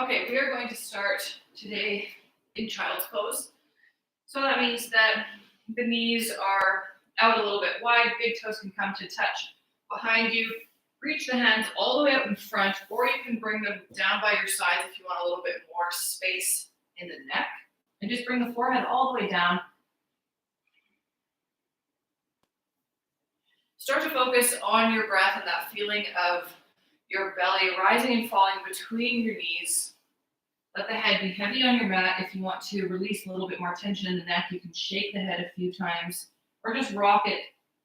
Okay, we are going to start today in child's pose. So that means that the knees are out a little bit wide, big toes can come to touch behind you. Reach the hands all the way up in front, or you can bring them down by your sides if you want a little bit more space in the neck. And just bring the forehead all the way down. Start to focus on your breath and that feeling of your belly rising and falling between your knees. Let the head be heavy on your mat. If you want to release a little bit more tension in the neck, you can shake the head a few times or just rock it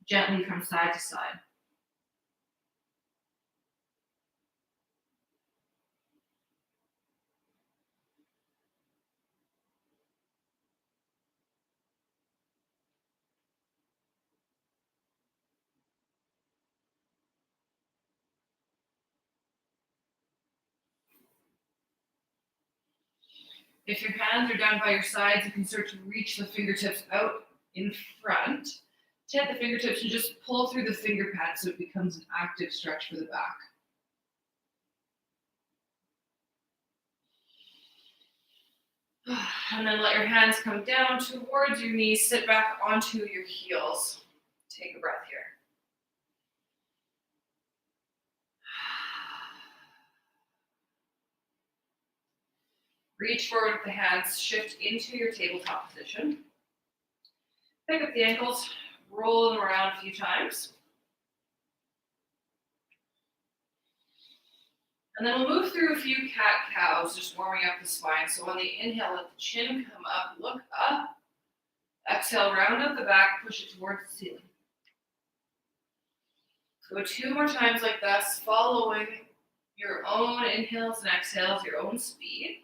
gently from side to side. If your hands are down by your sides, you can start to reach the fingertips out in front. Tap the fingertips and just pull through the finger pads so it becomes an active stretch for the back. And then let your hands come down towards your knees, sit back onto your heels. Take a breath here. Reach forward with the hands, shift into your tabletop position. Pick up the ankles, roll them around a few times. And then we'll move through a few cat-cows, just warming up the spine. So on the inhale, let the chin come up, look up. Exhale, round up the back, push it towards the ceiling. Go 2 more times like this, following your own inhales and exhales, your own speed.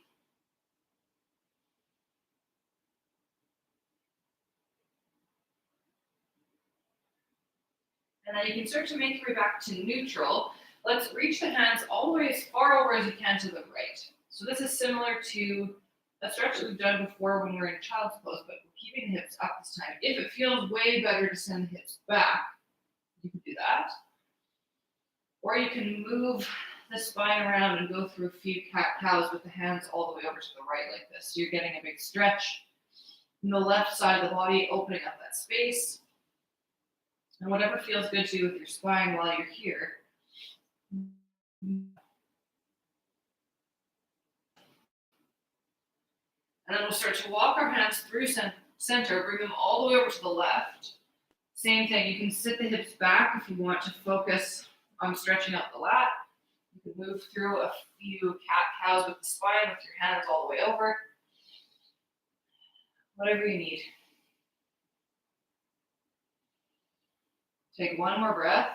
And then you can start to make your way back to neutral. Let's reach the hands all the way as far over as you can to the right. So this is similar to a stretch that we've done before when we were in child's pose, but we're keeping the hips up this time. If it feels way better to send the hips back, you can do that. Or you can move the spine around and go through a few cat-cows with the hands all the way over to the right like this. So you're getting a big stretch in the left side of the body, opening up that space. And whatever feels good to you with your spine while you're here. And then we'll start to walk our hands through center, bring them all the way over to the left. Same thing, you can sit the hips back if you want to focus on stretching out the lat. You can move through a few cat-cows with the spine with your hands all the way over. Whatever you need. Take one more breath.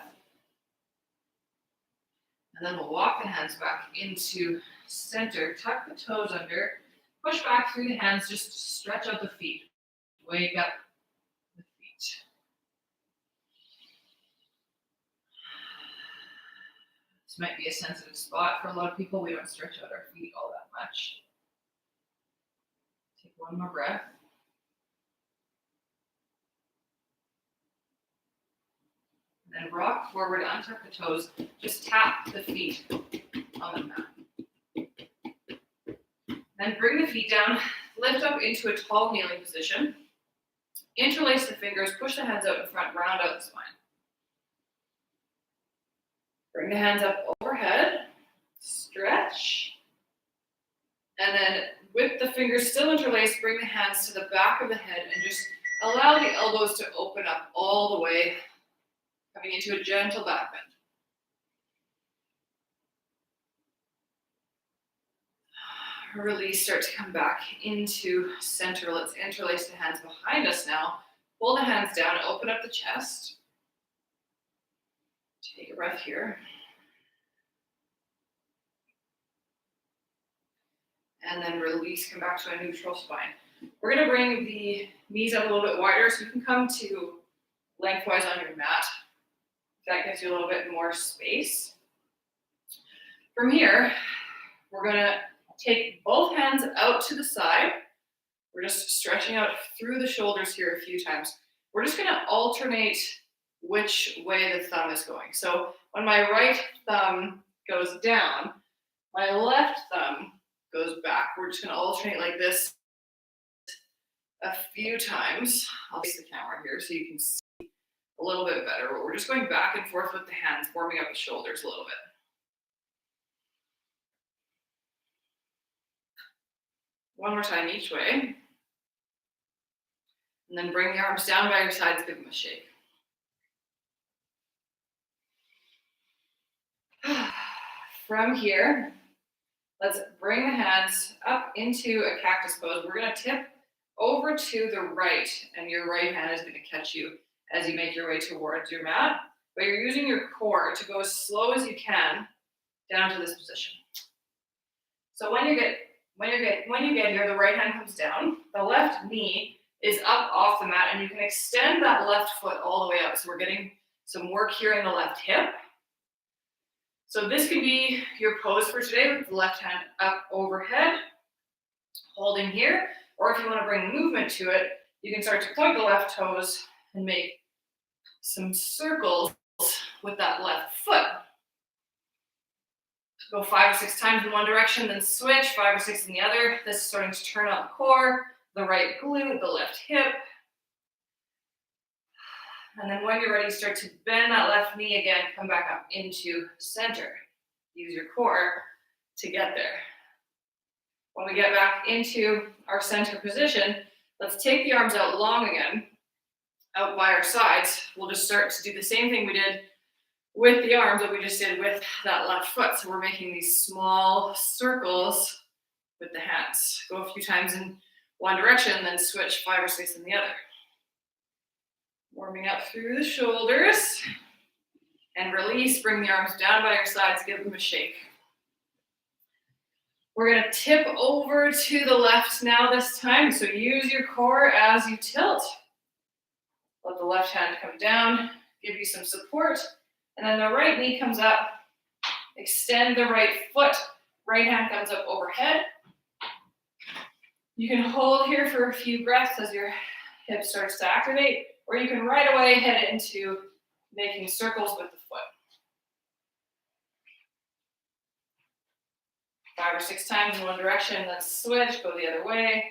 And then we'll walk the hands back into center, tuck the toes under, push back through the hands, just stretch out the feet. Wake up the feet. This might be a sensitive spot for a lot of people. We don't stretch out our feet all that much. Take one more breath. And then rock forward, untuck the toes, just tap the feet on the mat. Then bring the feet down, lift up into a tall kneeling position. Interlace the fingers, push the hands out in front, round out the spine. Bring the hands up overhead, stretch. And then with the fingers still interlaced, bring the hands to the back of the head and just allow the elbows to open up all the way, coming into a gentle back bend. Release, start to come back into center. Let's interlace the hands behind us now. Pull the hands down, open up the chest. Take a breath here. And then release, come back to a neutral spine. We're gonna bring the knees up a little bit wider so you can come to lengthwise on your mat. That gives you a little bit more space. From here, we're gonna take both hands out to the side. We're just stretching out through the shoulders here a few times. We're just gonna alternate which way the thumb is going. So when my right thumb goes down, my left thumb goes back. We're just gonna alternate like this a few times. I'll face the camera here so you can see a little bit better, but we're just going back and forth with the hands, warming up the shoulders a little bit. One more time each way. And then bring the arms down by your sides, give them a shake. From here, let's bring the hands up into a cactus pose. We're gonna tip over to the right, and your right hand is gonna catch you as you make your way towards your mat. But you're using your core to go as slow as you can down to this position. So when you get here, the right hand comes down, the left knee is up off the mat, and you can extend that left foot all the way up. So we're getting some work here in the left hip. So this can be your pose for today with the left hand up overhead, holding here. Or if you want to bring movement to it, you can start to point the left toes and make some circles with that left foot. Go 5 or 6 times in one direction, then switch 5 or 6 in the other. This is starting to turn on the core, the right glute, the left hip. And then when you're ready, start to bend that left knee again, come back up into center. Use your core to get there. When we get back into our center position, let's take the arms out long again, out by our sides. We'll just start to do the same thing we did with the arms that we just did with that left foot. So we're making these small circles with the hands. Go a few times in one direction, then switch 5 or 6 in the other. Warming up through the shoulders. And release, bring the arms down by your sides, give them a shake. We're gonna tip over to the left now this time. So use your core as you tilt. Let the left hand come down, give you some support. And then the right knee comes up. Extend the right foot. Right hand comes up overhead. You can hold here for a few breaths as your hip starts to activate, or you can right away head into making circles with the foot. 5 or 6 times in one direction, then switch, go the other way.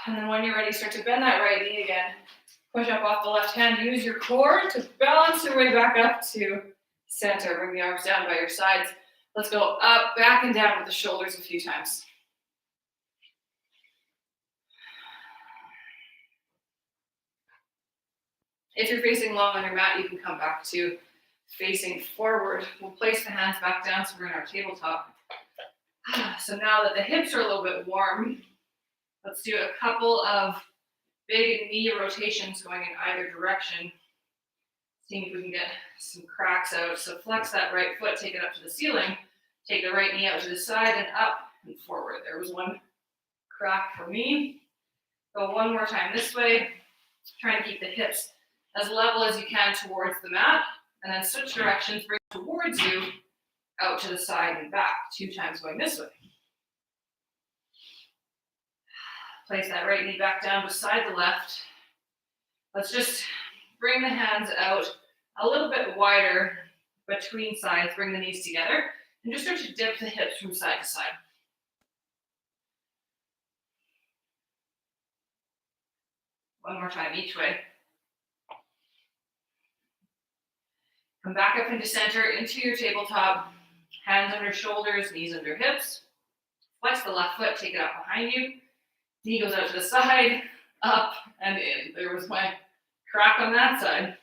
And then when you're ready, start to bend that right knee again. Push up off the left hand. Use your core to balance your way back up to center. Bring the arms down by your sides. Let's go up, back, and down with the shoulders a few times. If you're facing long on your mat, you can come back to facing forward. We'll place the hands back down so we're in our tabletop. So now that the hips are a little bit warm, let's do a couple of big knee rotations going in either direction. Seeing if we can get some cracks out. So flex that right foot, take it up to the ceiling. Take the right knee out to the side and up and forward. There was one crack for me. Go one more time this way. Try and keep the hips as level as you can towards the mat. And then switch directions, bring it towards you, out to the side and back. 2 times going this way. Place that right knee back down beside the left. Let's just bring the hands out a little bit wider between sides. Bring the knees together and just start to dip the hips from side to side. One more time each way. Come back up into center, into your tabletop. Hands under shoulders, knees under hips. Flex the left foot, take it out behind you. Knee goes out to the side, up and in. There was my crack on that side.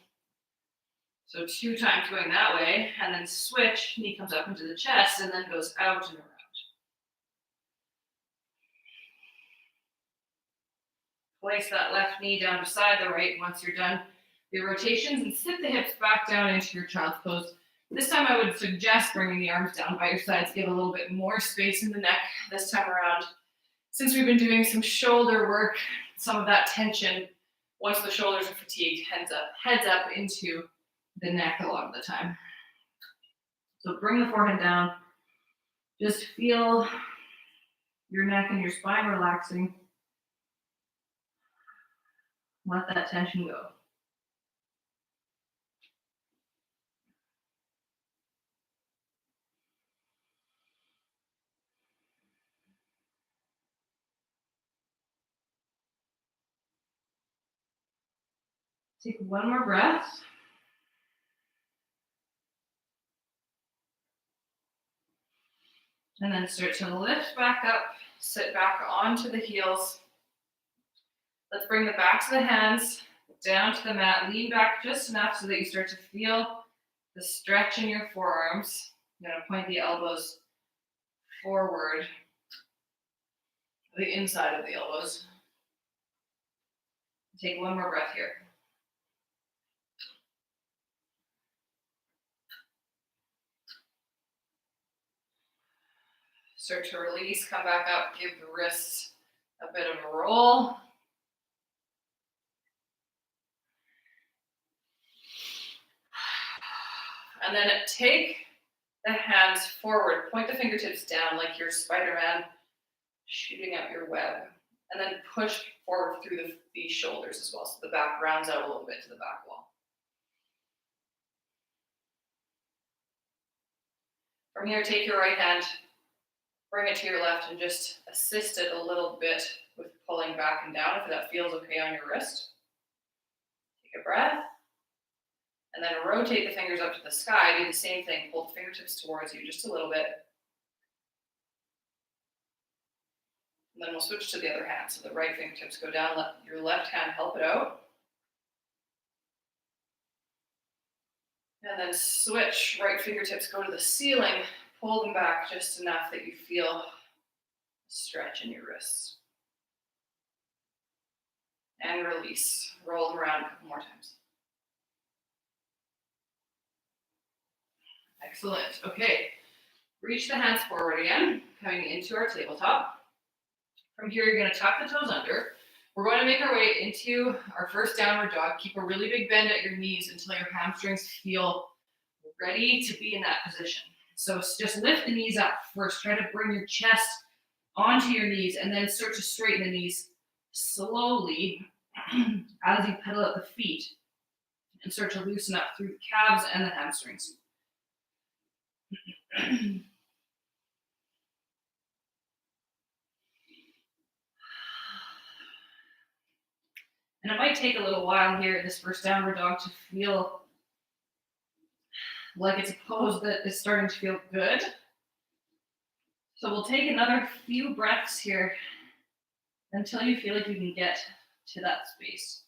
So 2 times going that way, and then switch, knee comes up into the chest and then goes out and around. Place that left knee down beside the right once you're done your rotations, and sit the hips back down into your child's pose. This time I would suggest bringing the arms down by your sides, give a little bit more space in the neck this time around. Since we've been doing some shoulder work, some of that tension, once the shoulders are fatigued, heads up into the neck a lot of the time. So bring the forehead down. Just feel your neck and your spine relaxing. Let that tension go. Take one more breath. And then start to lift back up, sit back onto the heels. Let's bring the backs of the hands down to the mat. Lean back just enough so that you start to feel the stretch in your forearms. I'm going to point the elbows forward, the inside of the elbows. Take one more breath here. Start to release, come back up, give the wrists a bit of a roll. And then take the hands forward, point the fingertips down like you're Spider-Man shooting out your web. And then push forward through the shoulders as well, so the back rounds out a little bit to the back wall. From here, take your right hand, bring it to your left, and just assist it a little bit with pulling back and down if that feels okay on your wrist. Take a breath. And then rotate the fingers up to the sky. Do the same thing. Pull the fingertips towards you just a little bit. And then we'll switch to the other hand. So the right fingertips go down. Let your left hand help it out. And then switch. Right fingertips go to the ceiling. Pull them back just enough that you feel a stretch in your wrists. And release. Roll them around a couple more times. Excellent. Okay. Reach the hands forward again, coming into our tabletop. From here, you're going to tuck the toes under. We're going to make our way into our first downward dog. Keep a really big bend at your knees until your hamstrings feel ready to be in that position. So just lift the knees up first. Try to bring your chest onto your knees and then start to straighten the knees slowly as you pedal up the feet and start to loosen up through the calves and the hamstrings. And it might take a little while here in this first downward dog to feel like it's a pose that is starting to feel good. So we'll take another few breaths here until you feel like you can get to that space.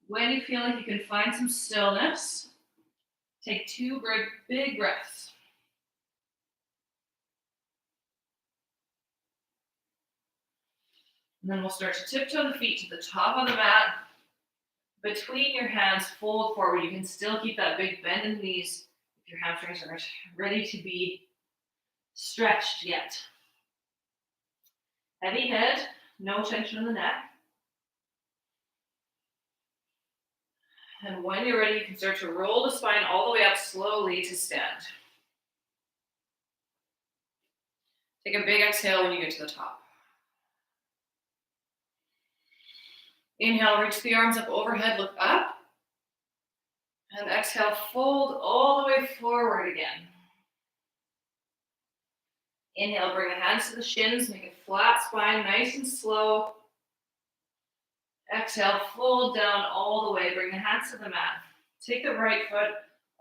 When you feel like you can find some stillness, take two big breaths. And then we'll start to tiptoe the feet to the top of the mat. Between your hands, fold forward. You can still keep that big bend in the knees if your hamstrings aren't ready to be stretched yet. Heavy head, no tension in the neck. And when you're ready, you can start to roll the spine all the way up slowly to stand. Take a big exhale when you get to the top. Inhale, reach the arms up overhead, look up. And exhale, fold all the way forward again. Inhale, bring the hands to the shins, make a flat spine, nice and slow. Exhale, fold down all the way, bring the hands to the mat. Take the right foot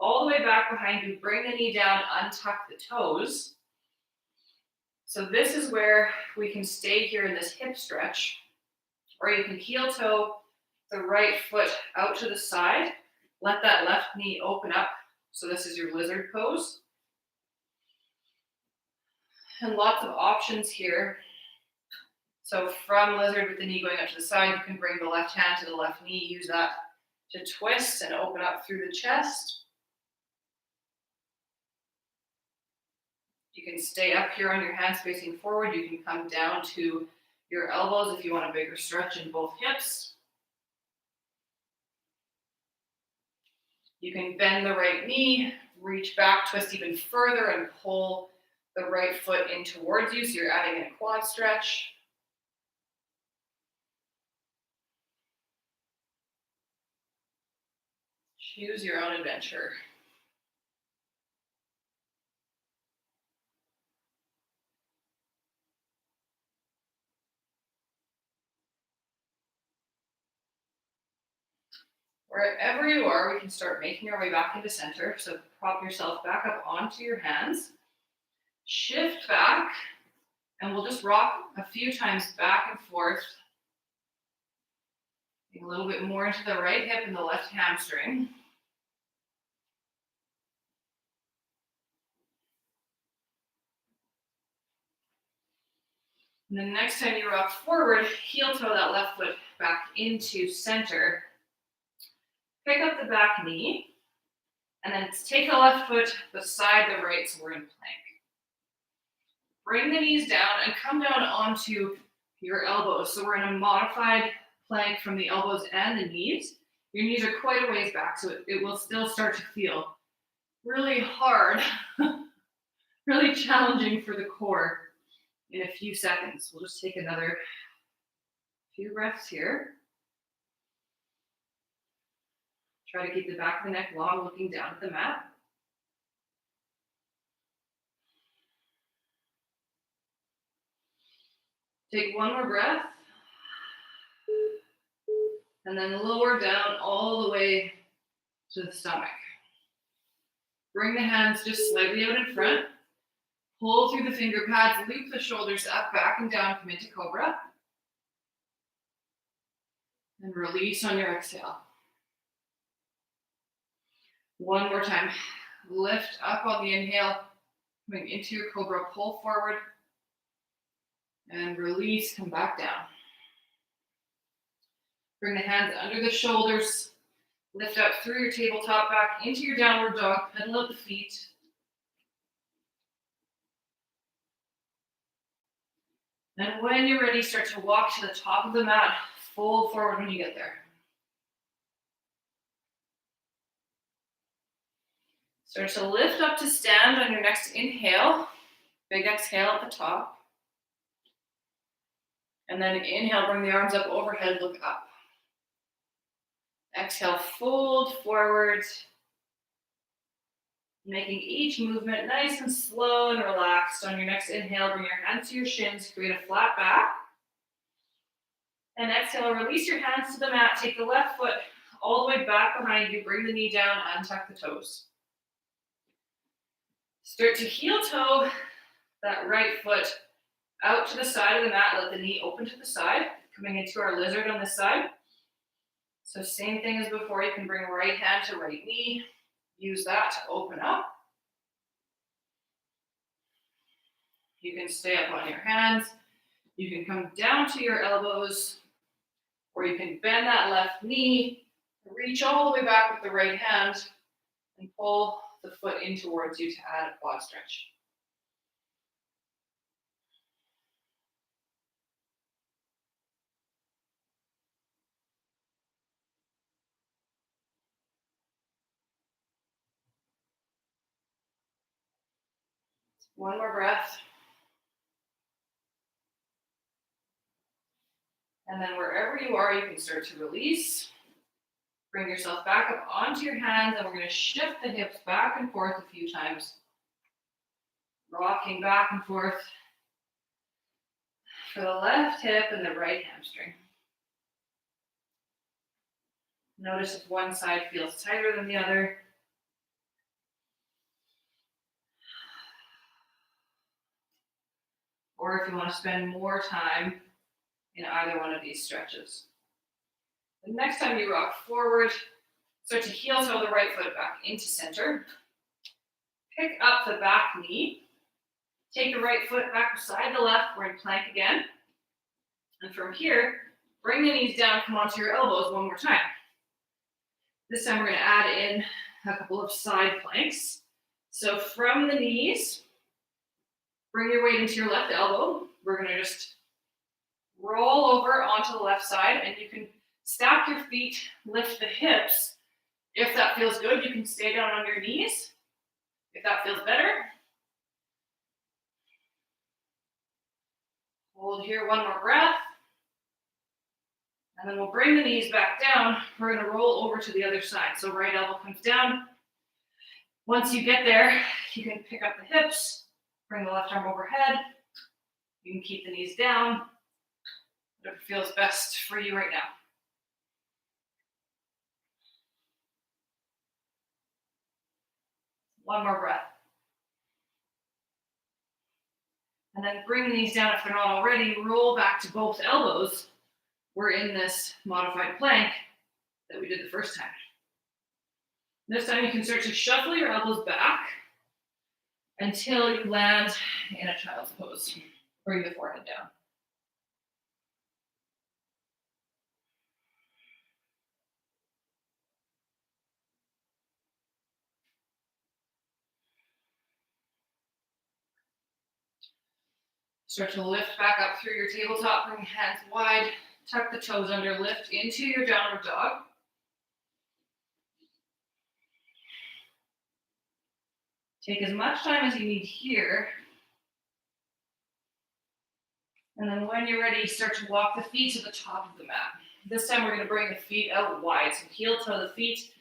all the way back behind you, bring the knee down, untuck the toes. So this is where we can stay here in this hip stretch, or you can heel toe the right foot out to the side. Let that left knee open up. So this is your lizard pose. And lots of options here. So from lizard with the knee going up to the side, you can bring the left hand to the left knee, use that to twist and open up through the chest. You can stay up here on your hands facing forward. You can come down to your elbows if you want a bigger stretch in both hips. You can bend the right knee, reach back, twist even further, and pull the right foot in towards you, so you're adding in a quad stretch. Choose your own adventure. Wherever you are, we can start making our way back into center. So prop yourself back up onto your hands. Shift back, and we'll just rock a few times back and forth. A little bit more into the right hip and the left hamstring. And then next time you rock forward, heel toe that left foot back into center. Pick up the back knee, and then take the left foot beside the right, so we're in plank. Bring the knees down and come down onto your elbows. So we're in a modified plank from the elbows and the knees. Your knees are quite a ways back, so it will still start to feel really hard, really challenging for the core in a few seconds. We'll just take another few breaths here. Try to keep the back of the neck long, looking down at the mat. Take one more breath. And then lower down all the way to the stomach. Bring the hands just slightly out in front. Pull through the finger pads, loop the shoulders up, back and down, come into Cobra. And release on your exhale. One more time. Lift up on the inhale, coming into your Cobra, pull forward. And release, come back down. Bring the hands under the shoulders. Lift up through your tabletop, back into your downward dog, pedal out the feet. And when you're ready, start to walk to the top of the mat. Fold forward when you get there. Start to lift up to stand on your next inhale. Big exhale at the top. And then inhale, bring the arms up overhead, look up. Exhale, fold forward. Making each movement nice and slow and relaxed. On your next inhale, bring your hands to your shins, create a flat back. And exhale, release your hands to the mat. Take the left foot all the way back behind you. Bring the knee down, untuck the toes. Start to heel toe that right foot out to the side of the mat. Let the knee open to the side. Coming into our lizard on this side. So same thing as before. You can bring right hand to right knee. Use that to open up. You can stay up on your hands. You can come down to your elbows, or you can bend that left knee, reach all the way back with the right hand, and pull the foot in towards you to add a quad stretch. One more breath. And then wherever you are, you can start to release. Bring yourself back up onto your hands, and we're going to shift the hips back and forth a few times. Rocking back and forth for the left hip and the right hamstring. Notice if one side feels tighter than the other. Or if you want to spend more time in either one of these stretches. The next time you rock forward, start to heel toe the right foot back into center. Pick up the back knee. Take the right foot back beside the left. We're in plank again. And from here, bring the knees down, come onto your elbows one more time. This time we're going to add in a couple of side planks. So from the knees, bring your weight into your left elbow. We're going to just roll over onto the left side, and you can stack your feet, lift the hips. If that feels good, you can stay down on your knees. If that feels better, hold here, one more breath. And then we'll bring the knees back down. We're going to roll over to the other side. So right elbow comes down. Once you get there, you can pick up the hips, bring the left arm overhead. You can keep the knees down. Whatever feels best for you right now. One more breath. And then bring these down if they're not already. Roll back to both elbows. We're in this modified plank that we did the first time. This time you can start to shuffle your elbows back until you land in a child's pose. Bring the forehead down. Start to lift back up through your tabletop, bring hands wide, tuck the toes under, lift into your downward dog. Take as much time as you need here. And then when you're ready, start to walk the feet to the top of the mat. This time we're going to bring the feet out wide. So heel toe the feet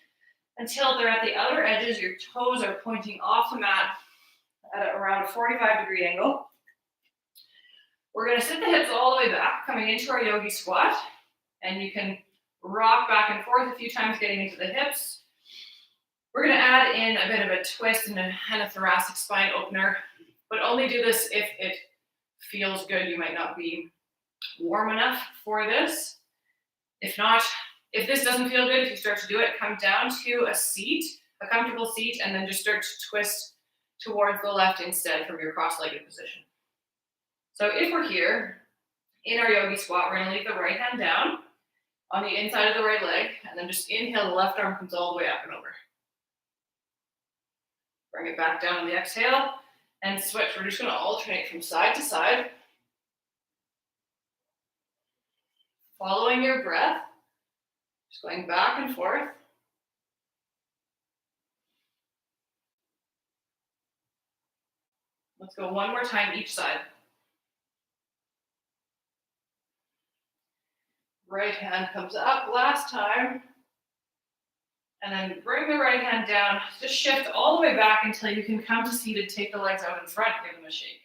until they're at the outer edges. Your toes are pointing off the mat at around a 45-degree angle. We're going to sit the hips all the way back, coming into our yogi squat. And you can rock back and forth a few times, getting into the hips. We're going to add in a bit of a twist and a thoracic spine opener, but only do this if it feels good. You might not be warm enough for this. If not, if this doesn't feel good, if you start to do it, come down to a seat, a comfortable seat, and then just start to twist towards the left instead from your cross-legged position. So if we're here in our yogi squat, we're going to leave the right hand down on the inside of the right leg, and then just inhale, the left arm comes all the way up and over. Bring it back down on the exhale and switch. We're just going to alternate from side to side. Following your breath, just going back and forth. Let's go one more time each side. Right hand comes up last time. And then bring the right hand down. Just shift all the way back until you can come to seated. Take the legs out in front, give them a shake.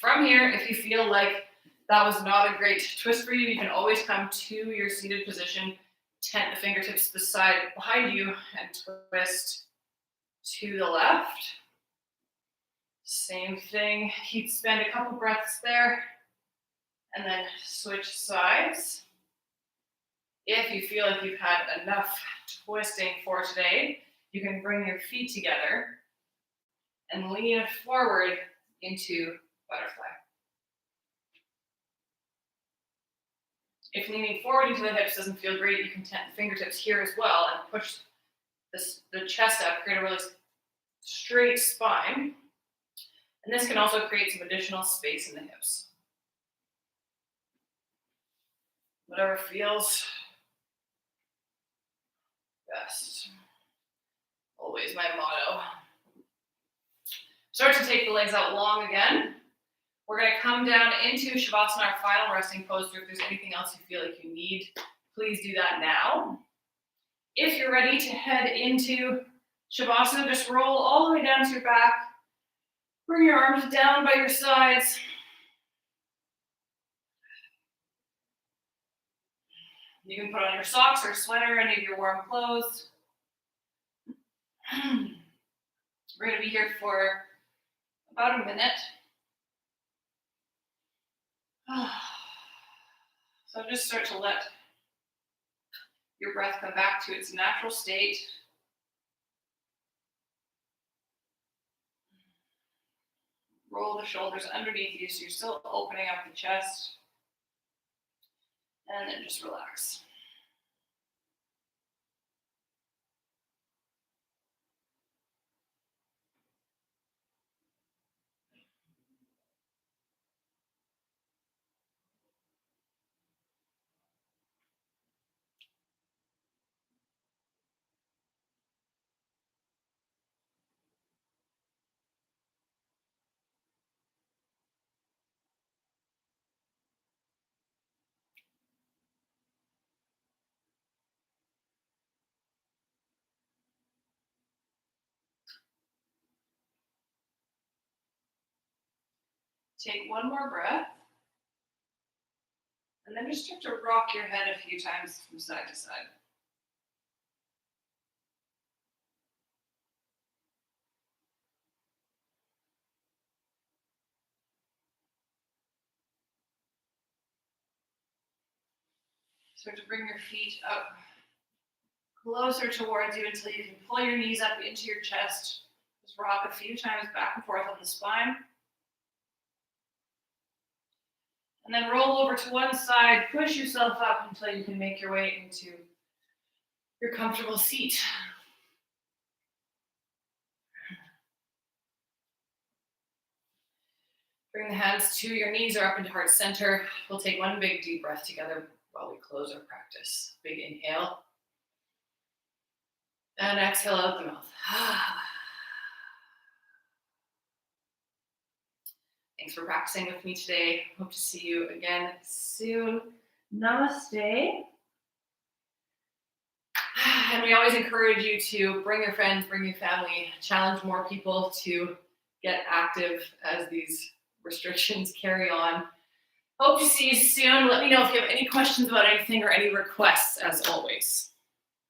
From here, if you feel like that was not a great twist for you, you can always come to your seated position, tent the fingertips behind you, and twist to the left. Same thing. You'd spend a couple breaths there. And then switch sides. If you feel like you've had enough twisting for today, you can bring your feet together and lean forward into butterfly. If leaning forward into the hips doesn't feel great, you can tent the fingertips here as well and push the chest up, create a really straight spine. And this can also create some additional space in the hips. Whatever feels best. Always my motto. Start to take the legs out long again. We're going to come down into Shavasana, our final resting pose. So if there's anything else you feel like you need, please do that now. If you're ready to head into Shavasana, just roll all the way down to your back. Bring your arms down by your sides. You can put on your socks or sweater, any of your warm clothes. We're going to be here for about a minute. So just start to let your breath come back to its natural state. Roll the shoulders underneath you so you're still opening up the chest. And then just relax. Take one more breath. And then just start to rock your head a few times from side to side. Start to bring your feet up closer towards you until you can pull your knees up into your chest. Just rock a few times back and forth on the spine. And then roll over to one side, push yourself up until you can make your way into your comfortable seat. Bring the hands to your knees or up into heart center. We'll take one big deep breath together while we close our practice. Big inhale. And exhale out the mouth. Thanks for practicing with me today. Hope to see you again soon. Namaste. And we always encourage you to bring your friends, bring your family, challenge more people to get active as these restrictions carry on. Hope to see you soon. Let me know if you have any questions about anything or any requests, as always.